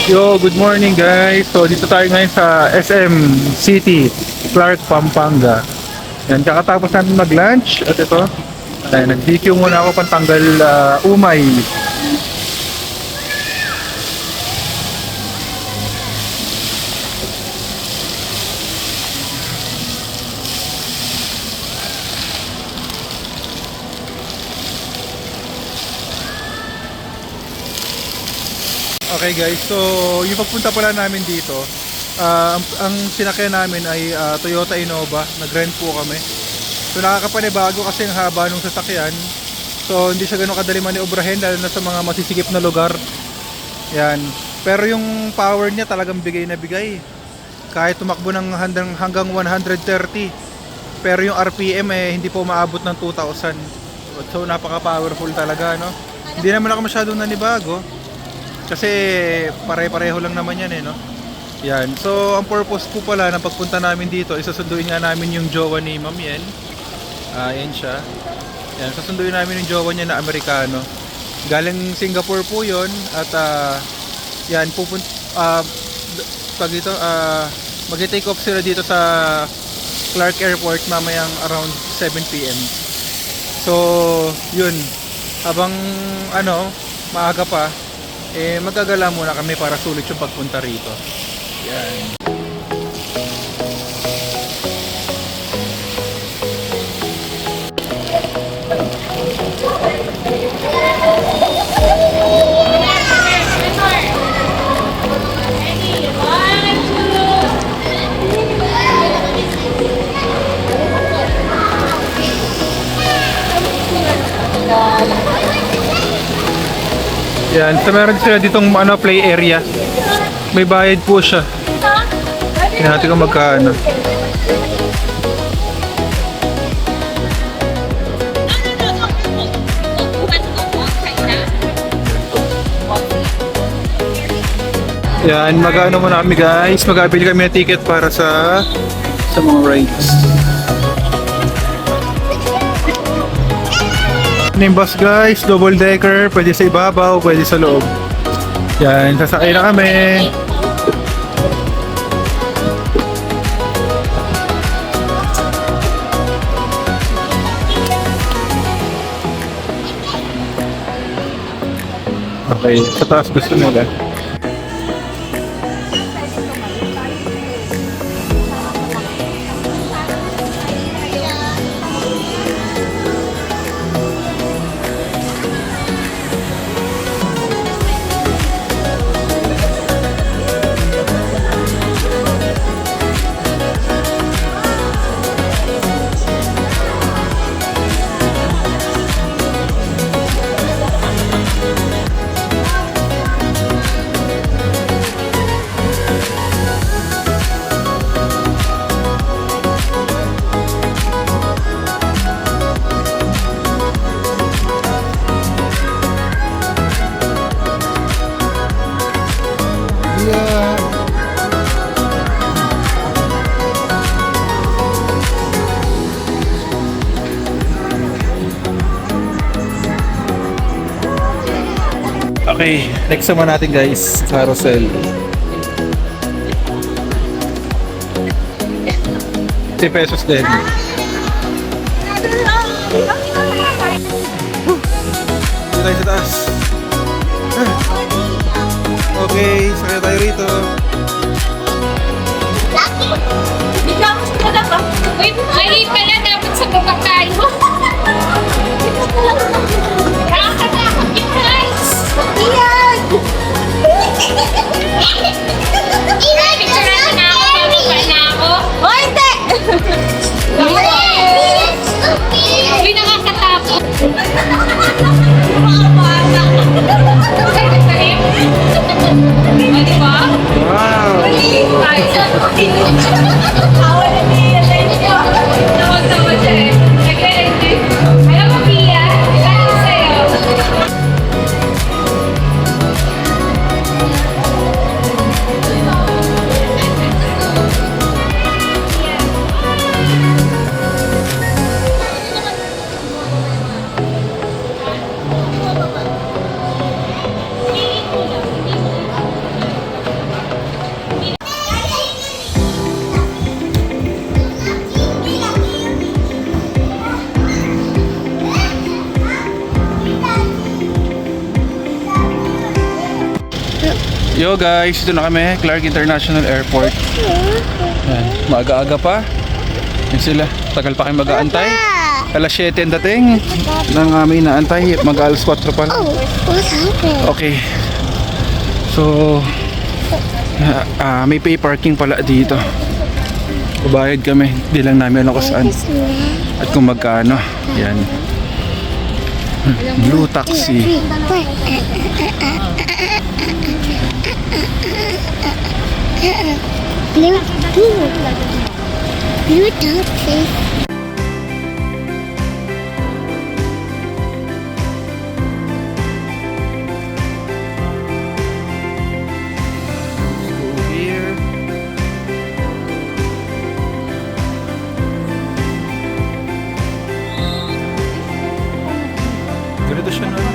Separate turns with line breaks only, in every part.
Yo, good morning guys. So dito tayo ngayon sa SM City, Clark, Pampanga. Yan, kakatapos natin mag-lunch at ito, nag-DQ muna ako pantanggal umay. Okay guys, so yung pagpunta pala namin dito, ang sinakyan namin ay Toyota Innova. Nag-rent po kami. So nakakapanibago kasi ang haba nung sasakyan. So hindi siya gano'ng kadali maniobrahin lalo na sa mga masisikip na lugar. Yan. Pero yung power niya talagang bigay na bigay. Kahit tumakbo ng hanggang 130. Pero yung RPM hindi po maabot ng 2,000. So napaka-powerful talaga, no? Hindi naman ako masyadong nanibago. Kasi pare-pareho lang naman yan no? Yan. So ang purpose po pala ng pagpunta namin dito, isasunduin nga namin yung jowa ni Ma'am Yen. Yan siya. Yan, sasunduin namin yung jowa niya na Amerikano. Galing Singapore po yon. At yan, mag-take off sila dito sa Clark Airport mamayang around 7 PM. So yun, habang maaga pa, magagala muna kami para sulit yung pagpunta rito. Yan. Yan, so meron sila ditong play area. May bayad po siya. Tingnan natin kung magkano. Yan, mag-ano muna kami guys. Mag-abili kami ng ticket para sa mga rides. Yung bus guys, double decker, pwede sa ibabaw, pwede sa loob. Yan, sasakay na kami. Okay, sa taas gusto nila. Okay, next naman natin guys, carousel. 10 pesos din. Dito tayo sa taas. Okay, sakay tayo rito.
Wait, mali pala dapat sa babakay mo. Nakakatakot yung guys. Iyan! Picturean na ako, bababa na ako. O, hindi! Uy, nakakatakot. O, diba?
Wow!
Awa na niya. Tawag-tawag siya eh. Nag-e-edit. Alam mo, Pia, galing sa'yo.
Yo guys, ito na kami, Clark International Airport. Yan, maaga-aga pa. Yan sila, tagal pa kayo mag-aantay. Alas 7 ang dating ng aming inaantay, mag-alas 4 pa lang.
Oh, what happened?
Okay. So, may pay parking pala dito. Babayad kami, di lang namin alam kung saan at kung magkano. Yan. Blue taxi.
Blue taxi.
Ganito siya nun.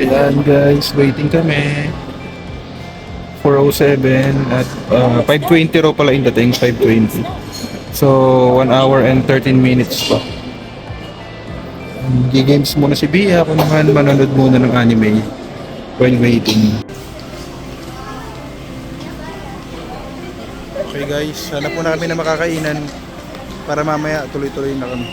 Ayan guys, waiting kami. 4:07 at 5:20 raw pala yung dating, 5:20. So, 1 hour and 13 minutes pa. Games muna si Bia, ako naman manonood muna ng anime while waiting. Okay guys, hanap muna kami na makakainan para mamaya tuloy-tuloy na kami.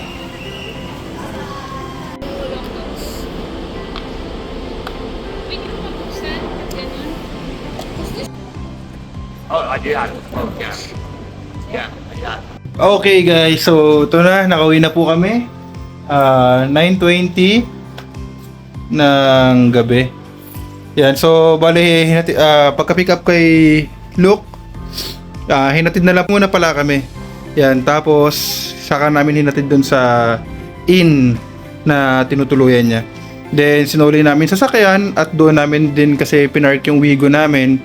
Okay guys, so ito na, nakauwi na po kami. 9:20 ng gabi. Yan, so bali pagka-pick up kay Luke, hinatid na lang muna pala kami. Yan, tapos saka namin hinatid dun sa inn na tinutuluyan niya. Then sinuli namin sa sasakyan at doon namin din kasi pinark yung Wigo namin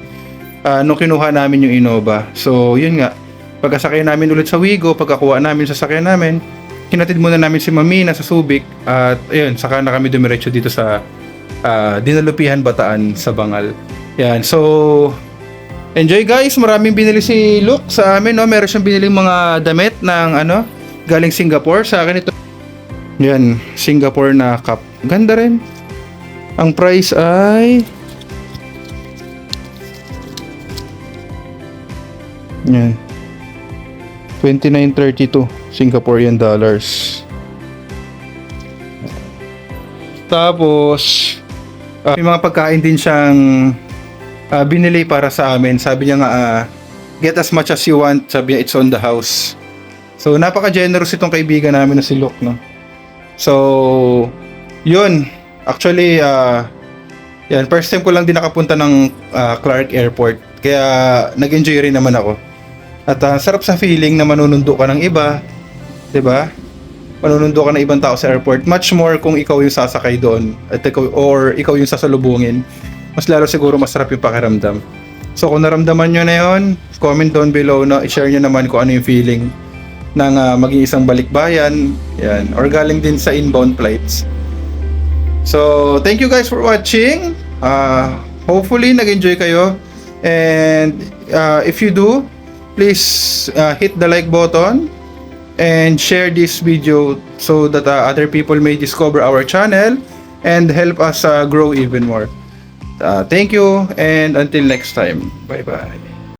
nung kinuha namin yung Innova. So yun nga, pagkasakay namin ulit sa Wigo, pagkakuha namin sa sasakyan namin, hinatid muna namin si Mami na sa Subic at ayun, saka na kami dumiretso dito sa Dinalupihan, Bataan sa Bangal. Yan, so enjoy guys, maraming binili si Luke sa amin, no? Meron siyang biniling mga damit ng galing Singapore. Sa akin ito, yan, Singapore na cup. Ganda rin. Ang price ay yan, 29.32 Singaporean dollars. Tapos may mga pagkain din siyang binili para sa amin. Sabi niya nga, get as much as you want. Sabi niya, it's on the house. So napaka-generous itong kaibigan namin na si Luke, no? So yun, actually yan, first time ko lang din nakapunta ng Clark Airport, kaya nag-enjoy rin naman ako. At sarap sa feeling na manunundo ka ng iba, 'di ba? Manunundo ka ng ibang tao sa airport, much more kung ikaw yung sasakay doon at ikaw yung sasalubungin. Mas lalo siguro masarap yung pakiramdam. So kung naramdaman nyo na yun, comment down below, no? I-share nyo naman kung ano yung feeling ng maging isang balikbayan, yan, or galing din sa inbound flights. So thank you guys for watching. Hopefully nag-enjoy kayo, and if you do, please hit the like button and share this video so that other people may discover our channel and help us grow even more. Thank you, and until next time, bye bye.